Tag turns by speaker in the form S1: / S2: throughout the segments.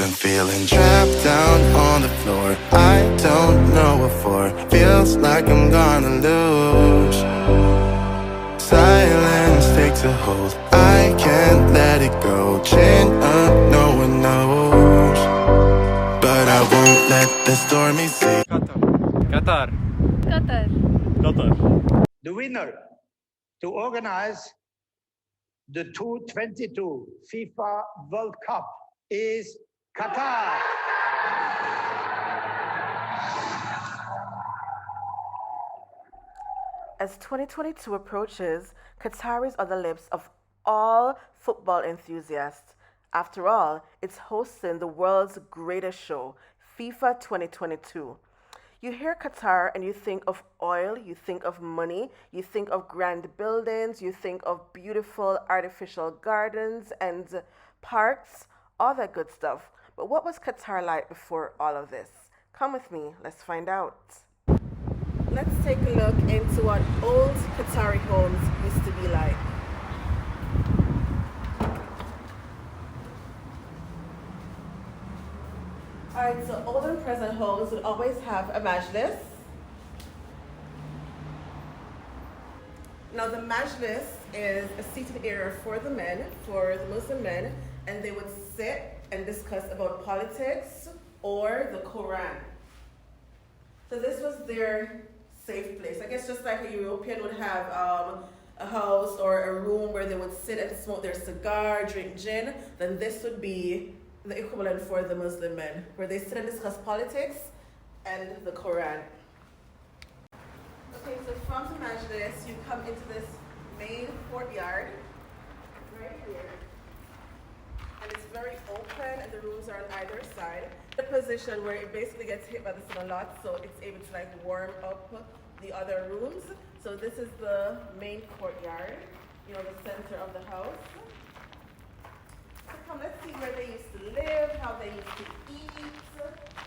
S1: been feeling trapped down on the floor. I don't know what for. Feels like I'm gonna lose. Silence takes a hold. I can't let it go. Chin up, no one knows. But I won't let the stormy sea.
S2: Qatar.
S3: Qatar.
S2: Qatar.
S4: The winner to organize the 2022 FIFA World Cup is Qatar.
S5: As 2022 approaches, Qatar is on the lips of all football enthusiasts. After all, it's hosting the world's greatest show, FIFA 2022. You hear Qatar and you think of oil, you think of money, you think of grand buildings, you think of beautiful artificial gardens and parks, all that good stuff. But what was Qatar like before all of this? Come with me, let's find out. Let's take a look into what old Qatari homes used to be like. Alright, so old and present homes would always have a majlis. Now the majlis is a seated area for the men, for the Muslim men, and they would sit and discuss about politics or the Quran. So this was their safe place. I guess just like a European would have a house or a room where they would sit and smoke their cigar, drink gin, then this would be the equivalent for the Muslim men, where they sit and discuss politics and the Quran. Okay, so from the majlis, you come into this main courtyard, right here. And it's very open and the rooms are on either side. The position where it basically gets hit by the sun a lot, so it's able to like warm up the other rooms. So this is the main courtyard, you know, the center of the house. So come, let's see where they used to live, how they used to eat,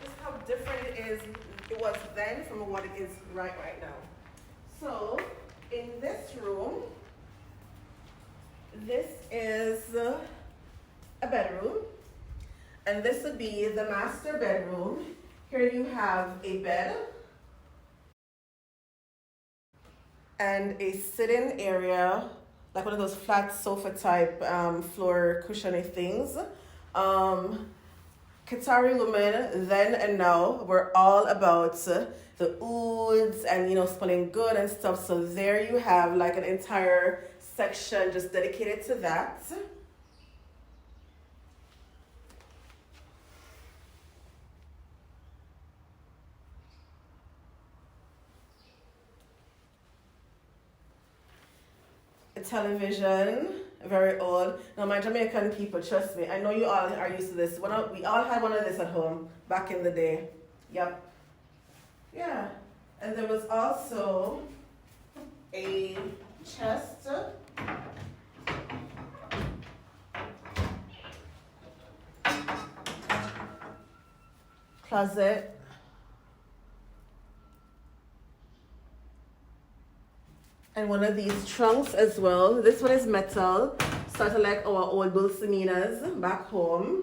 S5: just how different it was then from what it is right now. So in this room, this is a bedroom, and this would be the master bedroom. Here you have a bed and a sitting area, like one of those flat sofa type floor cushiony things. Qatari women then and now were all about the ouds and, you know, smelling good and stuff. So there you have like an entire section just dedicated to that. Television, very old. Now my Jamaican people, trust me, I know you all are used to this. We all had one of this at home back in the day. Yep. Yeah. And there was also a chest, closet, and one of these trunks as well. This one is metal, sort of like our old Dulcinenas back home.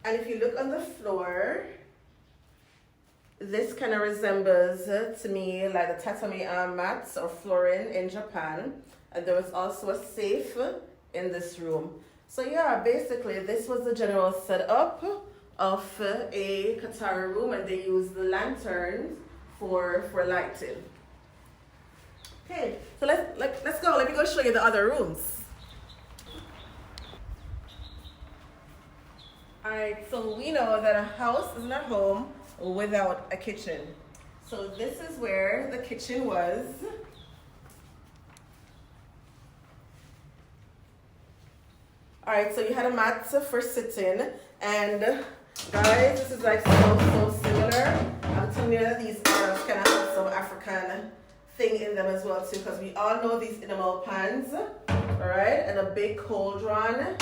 S5: And if you look on the floor, this kind of resembles to me like the tatami mats or flooring in Japan. And there was also a safe in this room. So yeah, basically this was the general setup of a Qatari room, and they used the lanterns for lighting. Okay, so let's go. Let me go show you the other rooms. Alright, so we know that a house is not home without a kitchen. So this is where the kitchen was. Alright, so you had a mat for sitting, and guys, this is like so similar. I'm telling you that these Arabs kind of have some African thing in them as well too, because we all know these enamel pans, alright, and a big cauldron.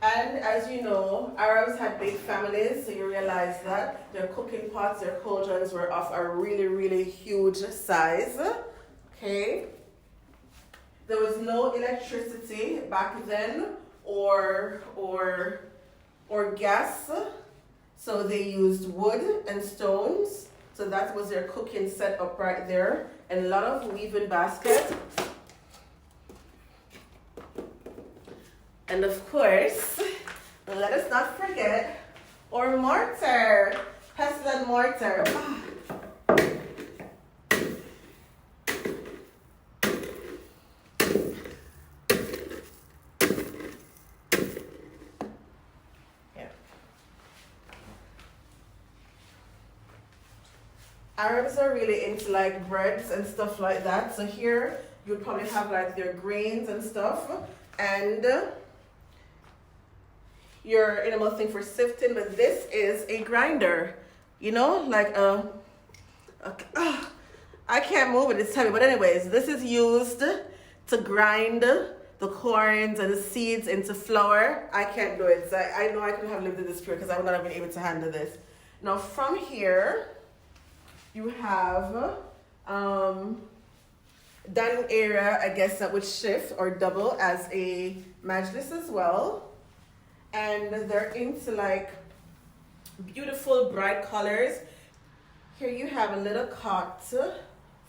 S5: And as you know, Arabs had big families, so you realize that their cooking pots, their cauldrons were of a really huge size. Okay. There was no electricity back then or gas, so they used wood and stones. So that was their cooking setup right there, and a lot of weaving baskets. And of course, let us not forget our mortar, pestle and mortar. Arabs are really into like breads and stuff like that. So here you'd probably have like their grains and stuff, and your animal thing for sifting. But this is a grinder, you know, like I can't move it, it's heavy. But anyways, this is used to grind the corns and the seeds into flour. I can't do it. So I know I could have lived in this period because I would not have been able to handle this. Now from here, you have dining area, I guess that would shift or double as a majlis as well. And they're into like beautiful bright colors. Here you have a little cot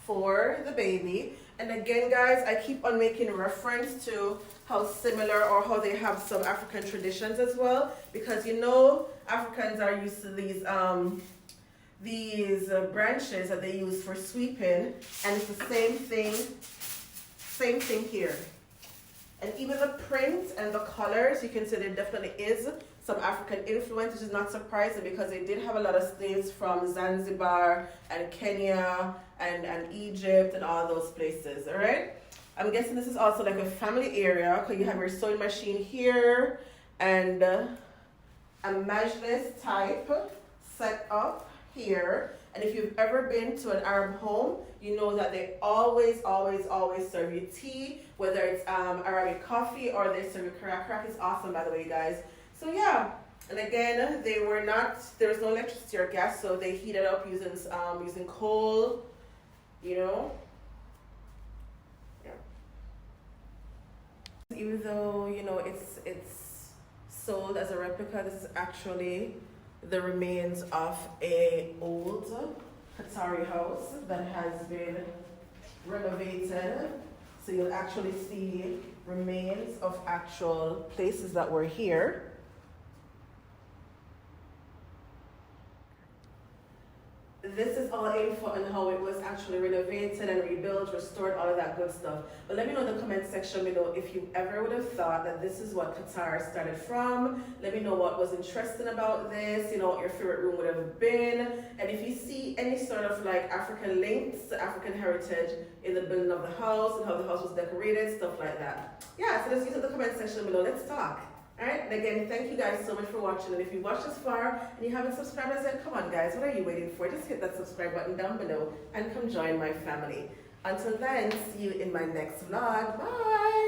S5: for the baby. And again, guys, I keep on making reference to how similar or how they have some African traditions as well, because you know Africans are used to these branches that they use for sweeping, and it's the same thing here. And even the print and the colors, you can see there definitely is some African influence, which is not surprising because they did have a lot of slaves from Zanzibar and Kenya and Egypt and all those places. All right, I'm guessing this is also like a family area because you have your sewing machine here and a majlis type set up here. And if you've ever been to an Arab home, you know that they always serve you tea, whether it's Arabic coffee or they serve you karak. Karak is awesome, by the way, guys. So yeah, and again, there was no electricity or gas, so they heated up using coal, you know. Yeah. Even though, you know, it's sold as a replica, this is actually the remains of a old Qatari house that has been renovated. So you'll actually see remains of actual places that were here. This is all info on how it was actually renovated and rebuilt, restored, all of that good stuff. But let me know in the comment section below if you ever would have thought that this is what Qatar started from. Let me know what was interesting about this, you know, what your favorite room would have been. And if you see any sort of like African links to African heritage in the building of the house and how the house was decorated, stuff like that. Yeah, so let's use it in the comment section below. Let's talk. Alright, and again, thank you guys so much for watching, and if you watched this far and you haven't subscribed as yet, come on guys, what are you waiting for? Just hit that subscribe button down below and come join my family. Until then, see you in my next vlog. Bye!